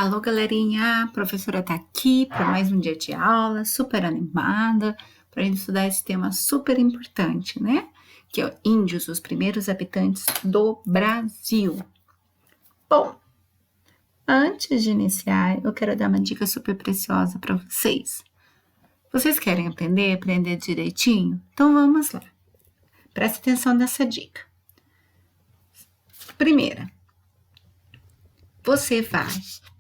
Alô, galerinha! A professora tá aqui para mais um dia de aula, super animada, para a gente estudar esse tema super importante, né? Que é o índios, os primeiros habitantes do Brasil. Bom, antes de iniciar, eu quero dar uma dica super preciosa para vocês. Vocês querem aprender direitinho? Então vamos lá. Presta atenção nessa dica. Primeira, você vai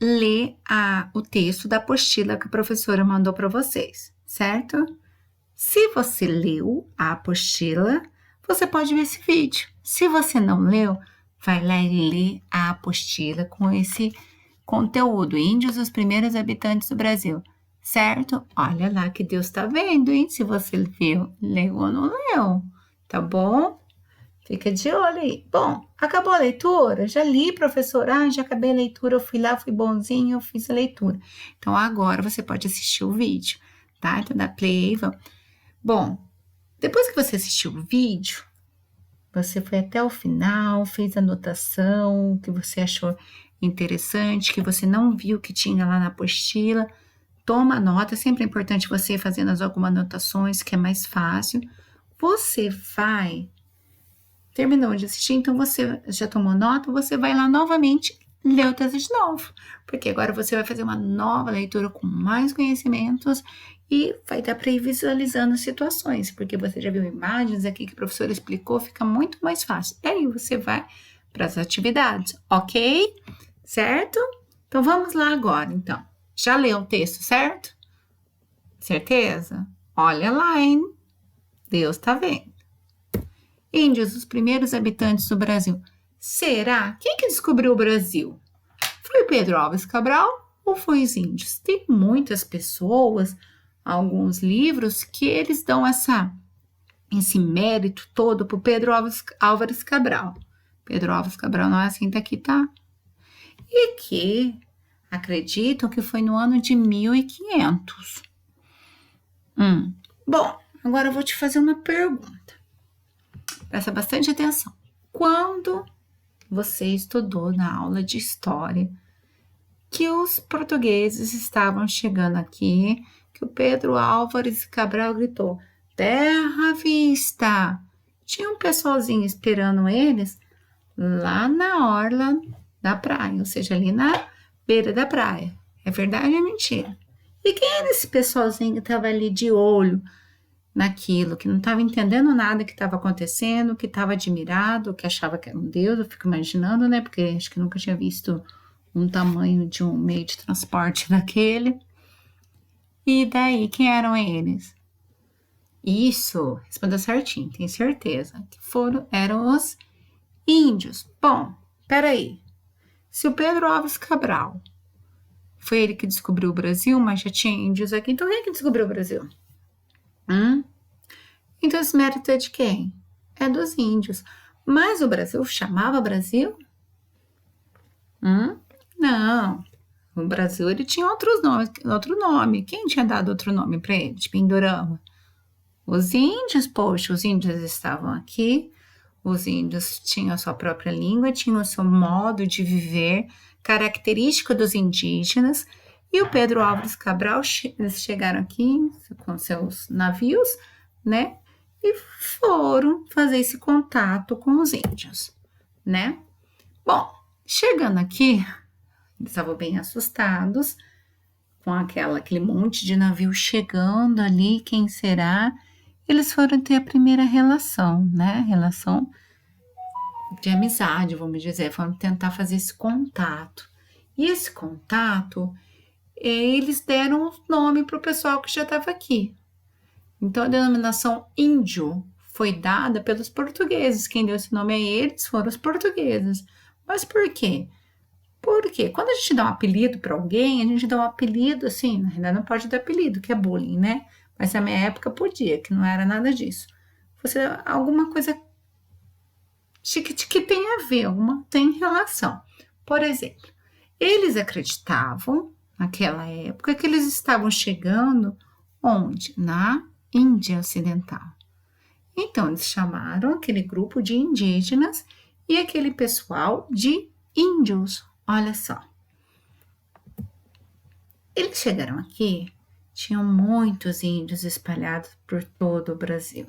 ler o texto da apostila que a professora mandou para vocês, certo? Se você leu a apostila, você pode ver esse vídeo. Se você não leu, vai lá e lê a apostila com esse conteúdo, Índios, os primeiros habitantes do Brasil, certo? Olha lá que Deus está vendo, hein? Se você leu ou não leu, tá bom? Fica de olho aí. Bom, acabou a leitura? Já li, professor. Já acabei a leitura. Eu fui lá, fui bonzinho, eu fiz a leitura. Então, agora você pode assistir o vídeo, tá? Então, dá play aí, vamos. Bom, depois que você assistiu o vídeo, você foi até o final, fez a anotação que você achou interessante, que você não viu que tinha lá na apostila. Toma nota, sempre é importante você ir fazendo algumas anotações, que é mais fácil. Você vai... Terminou de assistir, então você já tomou nota, você vai lá novamente ler o texto de novo, porque agora você vai fazer uma nova leitura com mais conhecimentos e vai dar para ir visualizando as situações, porque você já viu imagens aqui que o professor explicou, fica muito mais fácil. Daí você vai para as atividades, ok? Certo? Então vamos lá agora, então. Já leu o texto, certo? Certeza? Olha lá, hein? Deus tá vendo. Índios, os primeiros habitantes do Brasil. Será? Quem que descobriu o Brasil? Foi Pedro Álvares Cabral ou foi os índios? Tem muitas pessoas, alguns livros, que eles dão esse mérito todo para Pedro Álvares Cabral. Pedro Álvares Cabral não é assim, tá aqui, tá? E que acreditam que foi no ano de 1500. Bom, agora eu vou te fazer uma pergunta. Presta bastante atenção. Quando você estudou na aula de história que os portugueses estavam chegando aqui, que o Pedro Álvares Cabral gritou, terra à vista! Tinha um pessoalzinho esperando eles lá na orla da praia, ou seja, ali na beira da praia. É verdade ou é mentira? E quem era esse pessoalzinho que estava ali de olho naquilo, que não estava entendendo nada que estava acontecendo, que estava admirado, que achava que era um deus, eu fico imaginando, né, porque acho que nunca tinha visto um tamanho de um meio de transporte daquele. E daí, quem eram eles? Isso, respondeu certinho, tenho certeza, que eram os índios. Bom, peraí, se o Pedro Álvares Cabral foi ele que descobriu o Brasil, mas já tinha índios aqui, então quem que descobriu o Brasil? Então, esse mérito é de quem? É dos índios. Mas o Brasil chamava Brasil? Não. O Brasil ele tinha outro nome. Quem tinha dado outro nome para ele? De Pindorama? Os índios, poxa, os índios estavam aqui. Os índios tinham a sua própria língua, tinham o seu modo de viver, característico dos indígenas. E o Pedro Álvares Cabral, eles chegaram aqui com seus navios, né? E foram fazer esse contato com os índios, né? Bom, chegando aqui, eles estavam bem assustados com aquele monte de navio chegando ali, quem será? Eles foram ter a primeira relação, né? Relação de amizade, vamos dizer, foram tentar fazer esse contato. E esse contato, eles deram um nome para o pessoal que já estava aqui. Então, a denominação índio foi dada pelos portugueses. Quem deu esse nome a eles foram os portugueses. Mas por quê? Porque quando a gente dá um apelido para alguém, a gente dá um apelido assim, na realidade não pode dar apelido, que é bullying, né? Mas na minha época podia, que não era nada disso. Você alguma coisa que tem a ver, tem relação. Por exemplo, eles acreditavam, naquela época, que eles estavam chegando onde? Na Índia Ocidental. Então, eles chamaram aquele grupo de indígenas e aquele pessoal de índios. Olha só. Eles chegaram aqui, tinham muitos índios espalhados por todo o Brasil,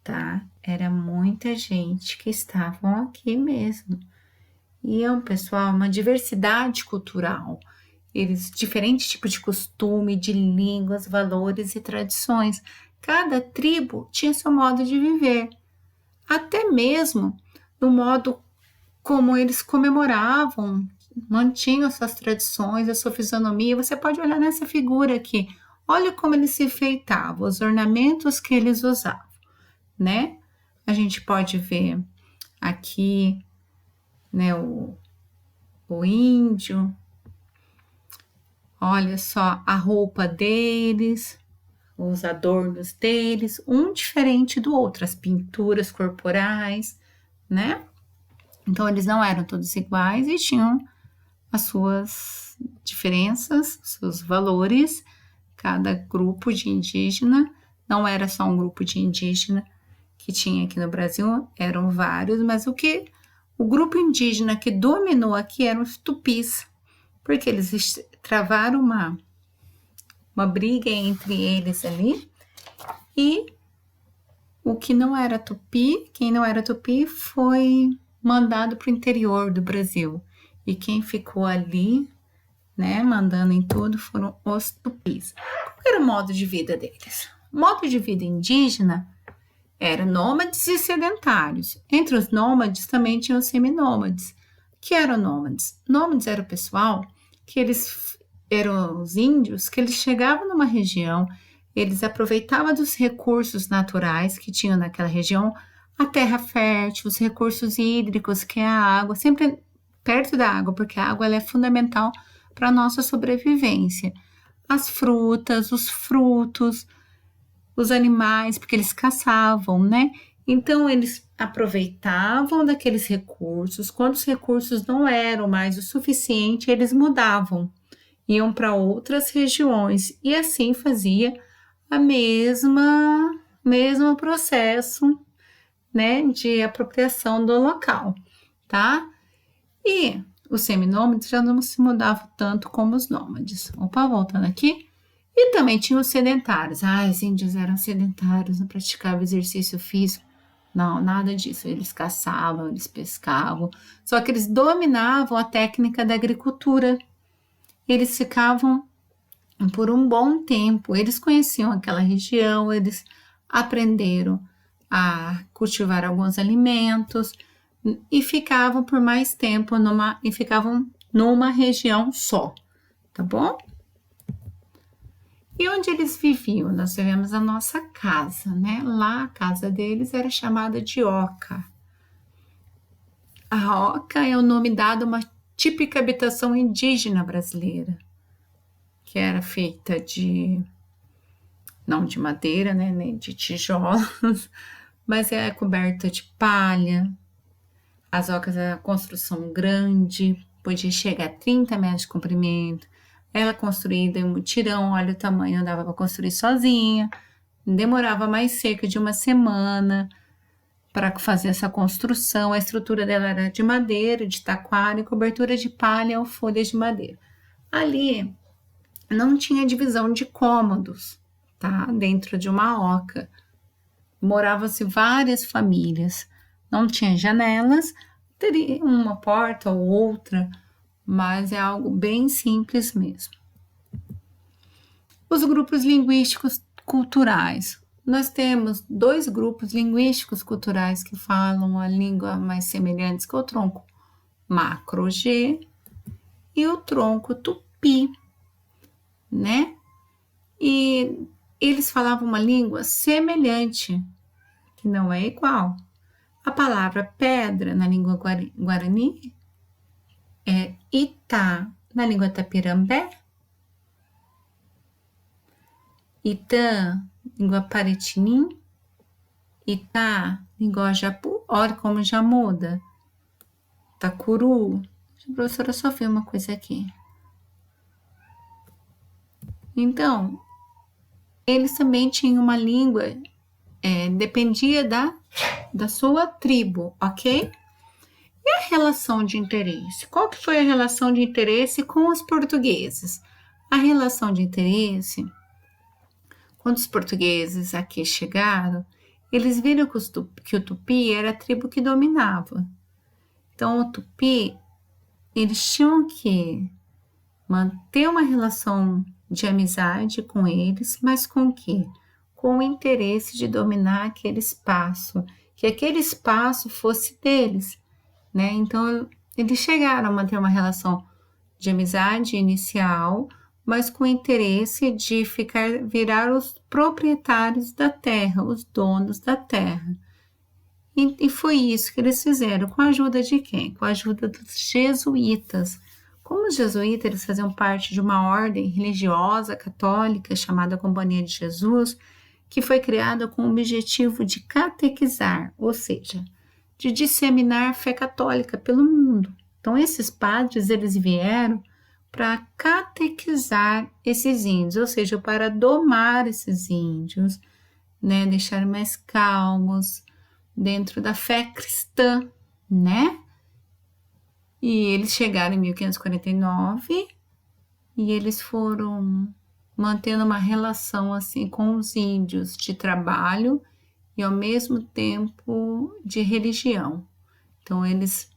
tá? Era muita gente que estavam aqui mesmo. E é um pessoal, uma diversidade cultural. Eles, diferentes tipos de costume, de línguas, valores e tradições. Cada tribo tinha seu modo de viver. Até mesmo no modo como eles comemoravam, mantinham suas tradições, a sua fisionomia. Você pode olhar nessa figura aqui. Olha como eles se enfeitavam, os ornamentos que eles usavam, né? A gente pode ver aqui, né, o índio. Olha só a roupa deles, os adornos deles, um diferente do outro, as pinturas corporais, né? Então, eles não eram todos iguais e tinham as suas diferenças, seus valores. Cada grupo de indígena, não era só um grupo de indígena que tinha aqui no Brasil, eram vários, mas o grupo indígena que dominou aqui eram os tupis, porque eles travaram uma briga entre eles ali, e o que não era tupi, quem não era tupi foi mandado para o interior do Brasil, e quem ficou ali, né, mandando em tudo, foram os tupis. Qual era o modo de vida deles? O modo de vida indígena era nômades e sedentários. Entre os nômades também tinham os seminômades. O que eram nômades? Nômades era o pessoal que eles eram os índios, que eles chegavam numa região, eles aproveitavam dos recursos naturais que tinham naquela região, a terra fértil, os recursos hídricos, que é a água, sempre perto da água, porque a água ela é fundamental para a nossa sobrevivência. As frutas, os frutos, os animais, porque eles caçavam, né? Então, eles aproveitavam daqueles recursos. Quando os recursos não eram mais o suficiente, eles mudavam, iam para outras regiões, e assim fazia a mesmo processo, né, de apropriação do local, tá? E os seminômades já não se mudavam tanto como os nômades. Opa, voltando aqui. E também tinha os sedentários. Os índios eram sedentários, não praticavam exercício físico. Não, nada disso. Eles caçavam, eles pescavam. Só que eles dominavam a técnica da agricultura. Eles ficavam por um bom tempo. Eles conheciam aquela região, eles aprenderam a cultivar alguns alimentos e ficavam por mais tempo numa região só, tá bom? E onde eles viviam? Nós tivemos a nossa casa, né? Lá a casa deles era chamada de oca. A oca é o nome dado a uma típica habitação indígena brasileira, que era feita não de madeira, né, nem de tijolos, mas é coberta de palha. As ocas eram construção grande, podia chegar a 30 metros de comprimento. Ela construída em mutirão, olha o tamanho, dava para construir sozinha. Demorava mais cerca de uma semana para fazer essa construção. A estrutura dela era de madeira, de taquara, cobertura de palha ou folhas de madeira. Ali não tinha divisão de cômodos, tá? Dentro de uma oca. Moravam-se várias famílias. Não tinha janelas, teria uma porta ou outra, mas é algo bem simples mesmo. Os grupos linguísticos culturais. Nós temos 2 grupos linguísticos culturais que falam a língua mais semelhante que o tronco macro-G e o tronco tupi, né? E eles falavam uma língua semelhante, que não é igual. A palavra pedra na língua guarani é Itá, na língua tapirambé. Itã, língua paritinim. Itá, língua japu. Olha como já muda. Tacuru. A professora só viu uma coisa aqui. Então, eles também tinham uma língua, dependia da sua tribo, ok? E a relação de interesse? Qual que foi a relação de interesse com os portugueses? A relação de interesse, quando os portugueses aqui chegaram, eles viram que o Tupi era a tribo que dominava. Então, o Tupi, eles tinham que manter uma relação de amizade com eles, mas com o quê? Com o interesse de dominar aquele espaço, que aquele espaço fosse deles, né? Então, eles chegaram a manter uma relação de amizade inicial, mas com o interesse de virar os proprietários da terra, os donos da terra. E foi isso que eles fizeram, com a ajuda de quem? Com a ajuda dos jesuítas. Como os jesuítas eles faziam parte de uma ordem religiosa católica chamada Companhia de Jesus, que foi criada com o objetivo de catequizar, ou seja, de disseminar a fé católica pelo mundo. Então, esses padres eles vieram para catequizar esses índios, ou seja, para domar esses índios, né, deixar mais calmos dentro da fé cristã, né? E eles chegaram em 1549 e eles foram mantendo uma relação assim com os índios de trabalho e ao mesmo tempo de religião. Então eles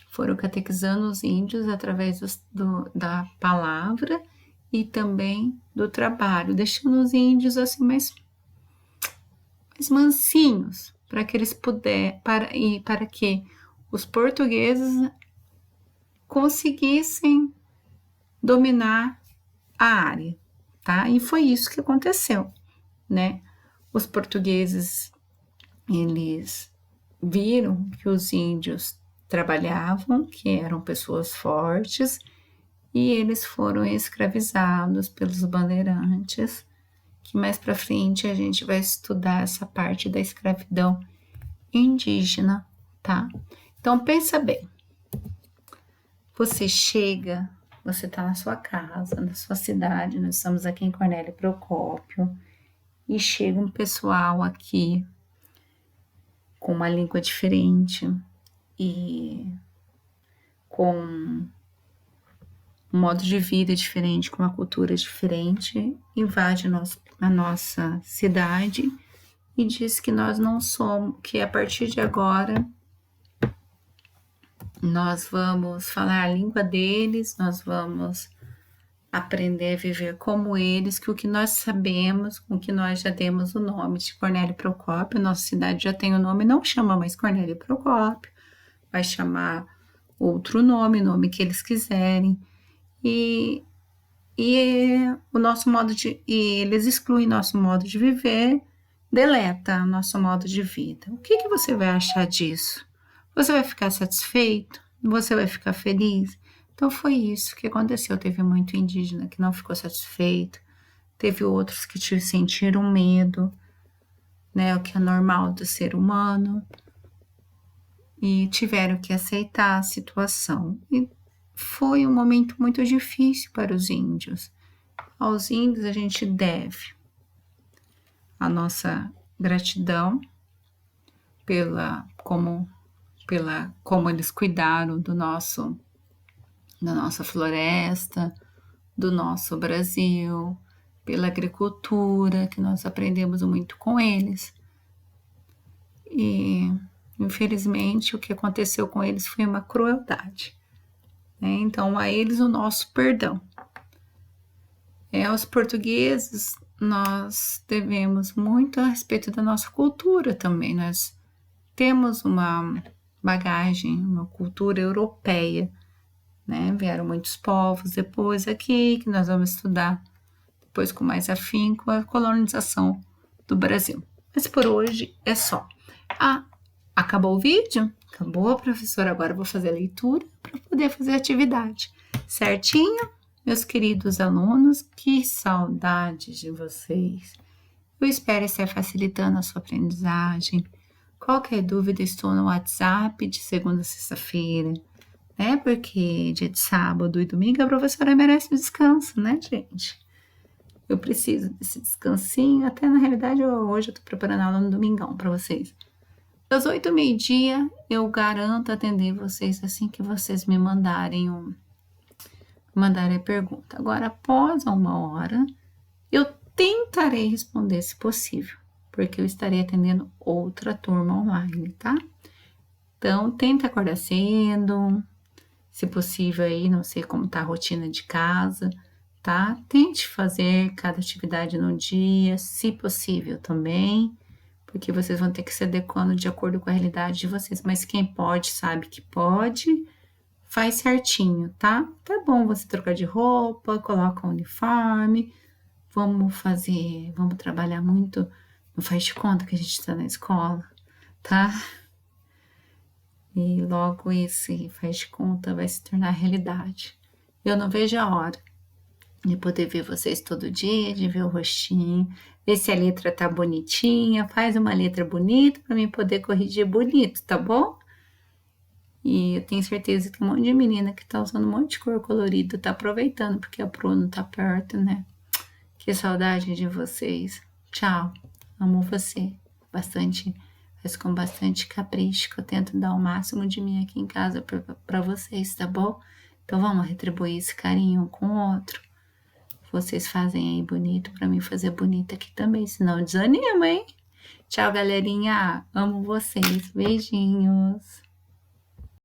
foram catequizando os índios através da palavra e também do trabalho, deixando os índios assim mais mansinhos, para que eles para que os portugueses conseguissem dominar a área, tá? E foi isso que aconteceu, né? Os portugueses, eles viram que os índios trabalhavam, que eram pessoas fortes, e eles foram escravizados pelos bandeirantes, que mais para frente a gente vai estudar essa parte da escravidão indígena, tá? Então pensa bem, você chega, você está na sua casa, na sua cidade, nós estamos aqui em Cornélio Procópio, e chega um pessoal aqui com uma língua diferente e com um modo de vida diferente, com uma cultura diferente, invade a nossa cidade e diz que nós não somos, que a partir de agora nós vamos falar a língua deles, nós vamos aprender a viver como eles, que o que nós sabemos, o que nós já demos o nome de Cornélio Procópio, nossa cidade já tem o nome, não chama mais Cornélio Procópio, vai chamar outro nome, o nome que eles quiserem, e o nosso modo de, e eles excluem nosso modo de viver, deleta nosso modo de vida. O que você vai achar disso? Você vai ficar satisfeito? Você vai ficar feliz? Então foi isso que aconteceu. Teve muito indígena que não ficou satisfeito, teve outros que sentiram medo, né, o que é normal do ser humano, e tiveram que aceitar a situação. E foi um momento muito difícil para os índios. Aos índios a gente deve a nossa gratidão como eles cuidaram da nossa floresta, do nosso Brasil, pela agricultura, que nós aprendemos muito com eles. E, infelizmente, o que aconteceu com eles foi uma crueldade, né? Então, a eles o nosso perdão. Aos portugueses, nós devemos muito a respeito da nossa cultura também. Nós temos uma bagagem, uma cultura europeia, né? Vieram muitos povos depois aqui, que nós vamos estudar depois com mais afinco a colonização do Brasil. Mas por hoje é só. Acabou o vídeo? Acabou, professora. Agora eu vou fazer a leitura para poder fazer a atividade. Certinho? Meus queridos alunos, que saudades de vocês. Eu espero estar facilitando a sua aprendizagem. Qualquer dúvida, estou no WhatsApp de segunda a sexta-feira, né? Porque dia de sábado e domingo a professora merece um descanso, né, gente? Eu preciso desse descansinho. Até na realidade, hoje eu tô preparando a aula no domingão para vocês. Das 8 ao meio-dia, eu garanto atender vocês assim que vocês me mandarem mandarem a pergunta. Agora, após 1 hora, eu tentarei responder se possível, porque eu estarei atendendo outra turma online, tá? Então, tenta acordar cedo, se possível aí, não sei como tá a rotina de casa, tá? Tente fazer cada atividade no dia, se possível também, porque vocês vão ter que se adequando de acordo com a realidade de vocês, mas quem pode, sabe que pode, faz certinho, tá? Tá bom você trocar de roupa, coloca um uniforme, vamos trabalhar muito, não faz de conta que a gente tá na escola, tá? E logo esse faz de conta vai se tornar realidade. Eu não vejo a hora de poder ver vocês todo dia, de ver o rostinho, ver se a letra tá bonitinha, faz uma letra bonita para mim poder corrigir bonito, tá bom? E eu tenho certeza que tem um monte de menina que tá usando um monte de cor colorida, tá aproveitando porque a Pro não tá perto, né? Que saudade de vocês. Tchau. Amo você. Mas com bastante capricho, que eu tento dar o máximo de mim aqui em casa pra vocês, tá bom? Então vamos retribuir esse carinho um com o outro. Vocês fazem aí bonito pra mim fazer bonito aqui também, senão desanima, hein? Tchau, galerinha. Amo vocês. Beijinhos.